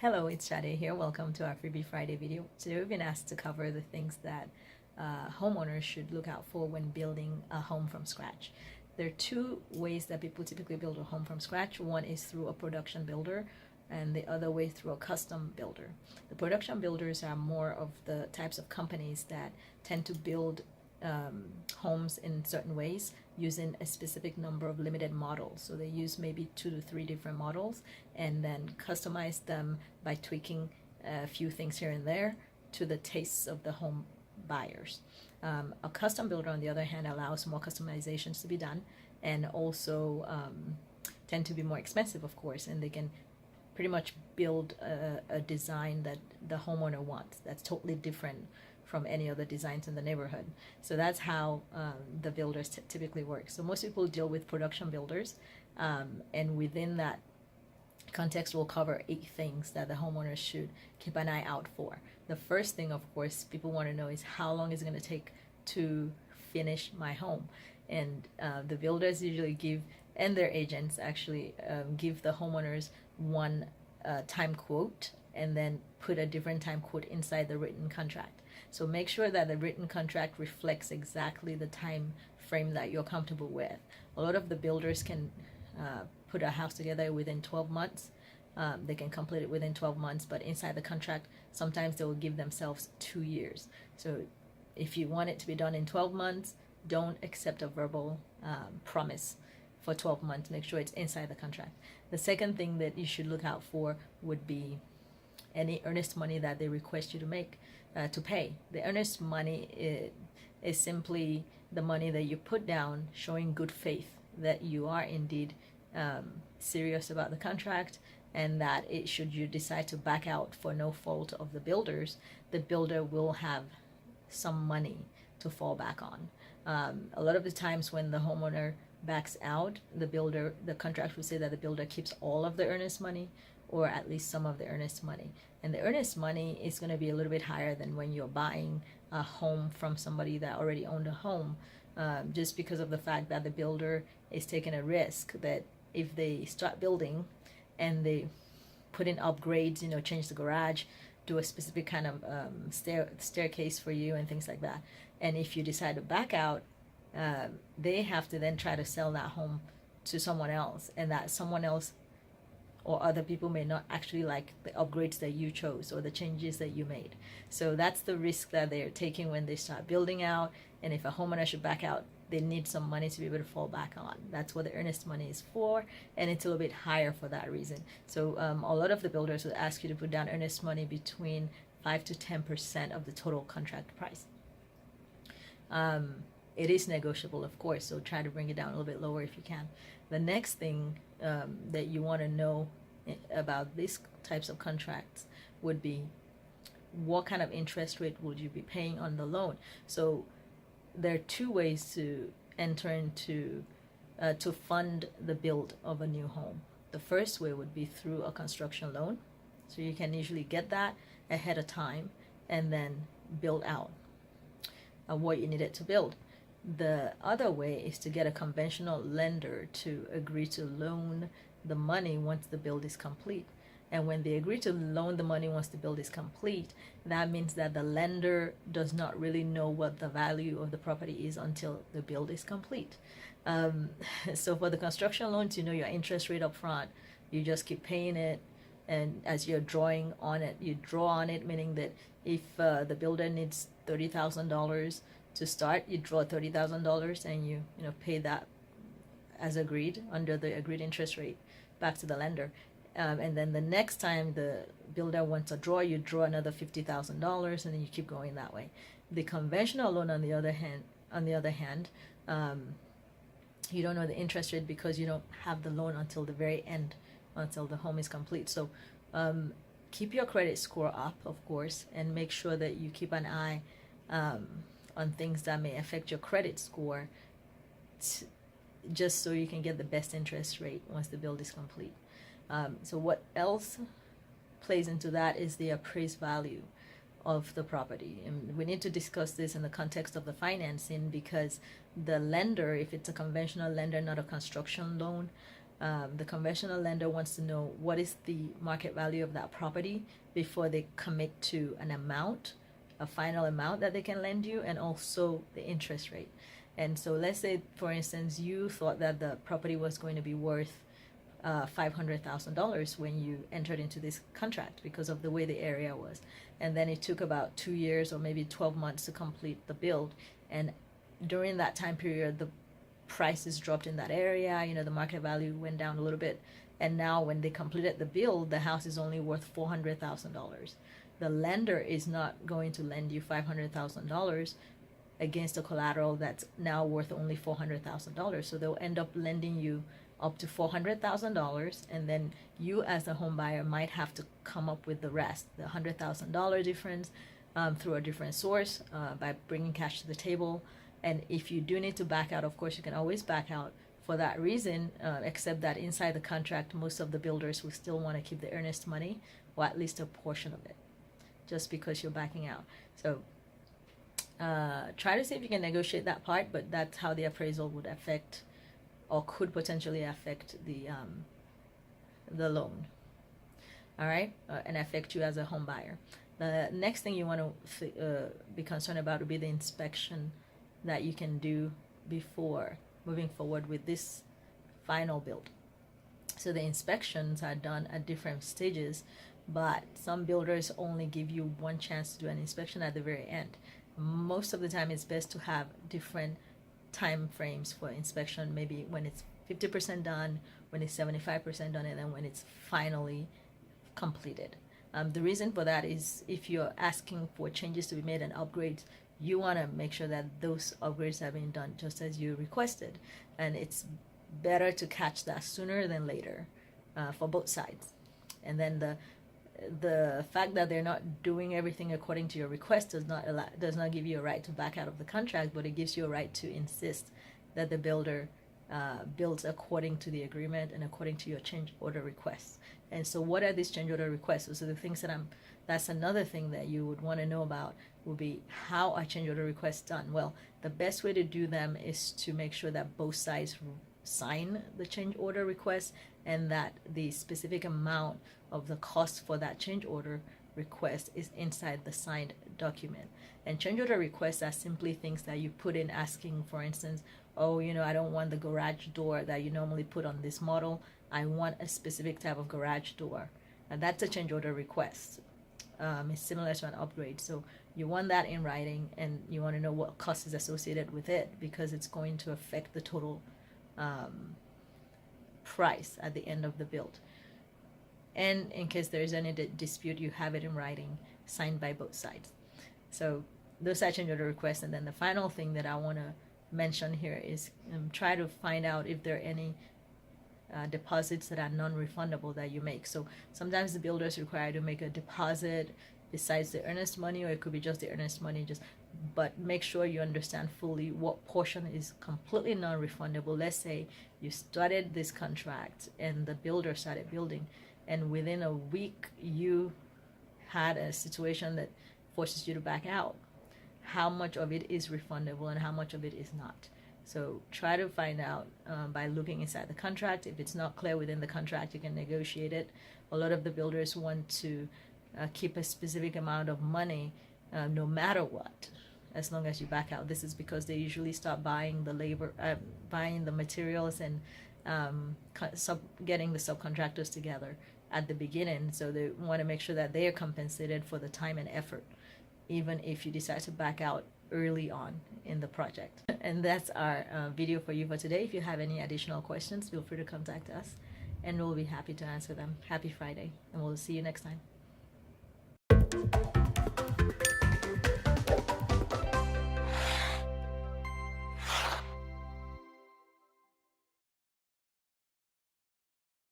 Hello, it's Shade here. Welcome to our Freebie Friday video. Today we've been asked to cover the things that homeowners should look out for when building a home from scratch. There are two ways that people typically build a home from scratch. One is through a production builder and the other way through a custom builder. The production builders are more of the types of companies that tend to build homes in certain ways using a specific number of limited models. So they use maybe 2 to 3 different models and then customize them by tweaking a few things here and there to the tastes of the home buyers. A custom builder, on the other hand, allows more customizations to be done and also tend to be more expensive, of course, and they can pretty much build a design that the homeowner wants that's totally different from any other designs in the neighborhood. So that's how the builders typically work. So most people deal with production builders, and within that context, we'll cover 8 things that the homeowners should keep an eye out for. The first thing, of course, people want to know is how long is it going to take to finish my home? And the builders usually give, and their agents actually give the homeowners one time quote and then put a different time quote inside the written contract. So make sure that the written contract reflects exactly the time frame that you're comfortable with. A lot of the builders can put a house together within 12 months. They can complete it within 12 months, but inside the contract, sometimes they will give themselves 2 years. So if you want it to be done in 12 months, don't accept a verbal promise for 12 months. Make sure it's inside the contract. The second thing that you should look out for would be any earnest money that they request you to pay. The earnest money is simply the money that you put down, showing good faith that you are indeed serious about the contract, and that should you decide to back out for no fault of the builders, the builder will have some money to fall back on. A lot of the times when the homeowner backs out, the contract will say that the builder keeps all of the earnest money or at least some of the earnest money. And the earnest money is going to be a little bit higher than when you're buying a home from somebody that already owned a home, just because of the fact that the builder is taking a risk that if they start building and they put in upgrades, change the garage, do a specific kind of staircase for you and things like that. And if you decide to back out, they have to then try to sell that home to someone else, and that someone else or other people may not actually like the upgrades that you chose or the changes that you made. So that's the risk that they're taking when they start building out. And if a homeowner should back out, they need some money to be able to fall back on. That's what the earnest money is for, and it's a little bit higher for that reason. So a lot of the builders will ask you to put down earnest money between 5 to 10% of the total contract price. It is negotiable, of course, so try to bring it down a little bit lower if you can. The next thing that you want to know about these types of contracts would be what kind of interest rate would you be paying on the loan. So there are 2 ways to enter into to fund the build of a new home. The first way would be through a construction loan. So you can usually get that ahead of time and then build out what you needed to build. The other way is to get a conventional lender to agree to loan the money once the build is complete. And when they agree to loan the money once the build is complete, that means that the lender does not really know what the value of the property is until the build is complete. So for the construction loans, your interest rate up front, you just keep paying it, and as you're drawing on it, you draw on it, meaning that if the builder needs $30,000 to start, you draw $30,000 and you pay that as agreed under the agreed interest rate back to the lender. And then the next time the builder wants a draw, you draw another $50,000, and then you keep going that way. The conventional loan, on the other hand, you don't know the interest rate because you don't have the loan until the very end, until the home is complete. So keep your credit score up, of course, and make sure that you keep an eye on things that may affect your credit score, just so you can get the best interest rate once the build is complete. So what else plays into that is the appraised value of the property. And we need to discuss this in the context of the financing, because the lender, if it's a conventional lender, not a construction loan, The conventional lender wants to know what is the market value of that property before they commit to an amount, a final amount that they can lend you, and also the interest rate. And so let's say, for instance, you thought that the property was going to be worth $500,000 when you entered into this contract because of the way the area was. And then it took about 2 years or maybe 12 months to complete the build. And during that time period, the prices dropped in that area, the market value went down a little bit. And now when they completed the build, the house is only worth $400,000. The lender is not going to lend you $500,000 against a collateral that's now worth only $400,000. So they'll end up lending you up to $400,000, and then you as a home buyer might have to come up with the rest, the $100,000 difference, through a different source, by bringing cash to the table. And if you do need to back out, of course you can always back out for that reason, except that inside the contract most of the builders will still want to keep the earnest money, or at least a portion of it, just because you're backing out. So try to see if you can negotiate that part, but that's how the appraisal would affect or could potentially affect the loan. All right, and affect you as a home buyer. The next thing you want to be concerned about would be the inspection that you can do before moving forward with this final build. So the inspections are done at different stages, but some builders only give you one chance to do an inspection at the very end. Most of the time it's best to have different time frames for inspection, maybe when it's 50% done, when it's 75% done, and then when it's finally completed. The reason for that is if you're asking for changes to be made and upgrades, you want to make sure that those upgrades have been done just as you requested, and it's better to catch that sooner than later, for both sides. And then the fact that they're not doing everything according to your request does not give you a right to back out of the contract, but it gives you a right to insist that the builder builds according to the agreement and according to your change order requests. And so what are these change order requests? So the things that's another thing that you would want to know about would be, how are change order requests done? Well, the best way to do them is to make sure that both sides sign the change order request, and that the specific amount of the cost for that change order request is inside the signed document. And change order requests are simply things that you put in asking, for instance, oh, I don't want the garage door that you normally put on this model. I want a specific type of garage door. And that's a change order request. It's similar to an upgrade. So you want that in writing, and you want to know what cost is associated with it, because it's going to affect the total price at the end of the build. And in case there is any dispute, you have it in writing, signed by both sides. So those are change order requests. And then the final thing that I want to mention here is try to find out if there are any deposits that are non-refundable that you make. So sometimes the builders require you to make a deposit besides the earnest money, or it could be just the earnest money, but make sure you understand fully what portion is completely non-refundable. Let's say you started this contract and the builder started building, and within a week you had a situation that forces you to back out. How much of it is refundable and how much of it is not? So try to find out by looking inside the contract. If it's not clear within the contract, you can negotiate it. A lot of the builders want to keep a specific amount of money no matter what, as long as you back out. This is because they usually start buying the labor, buying the materials, and getting the subcontractors together at the beginning. So they want to make sure that they are compensated for the time and effort, even if you decide to back out early on in the project. And that's our video for you for today. If you have any additional questions, feel free to contact us and we'll be happy to answer them. Happy Friday, and we'll see you next time.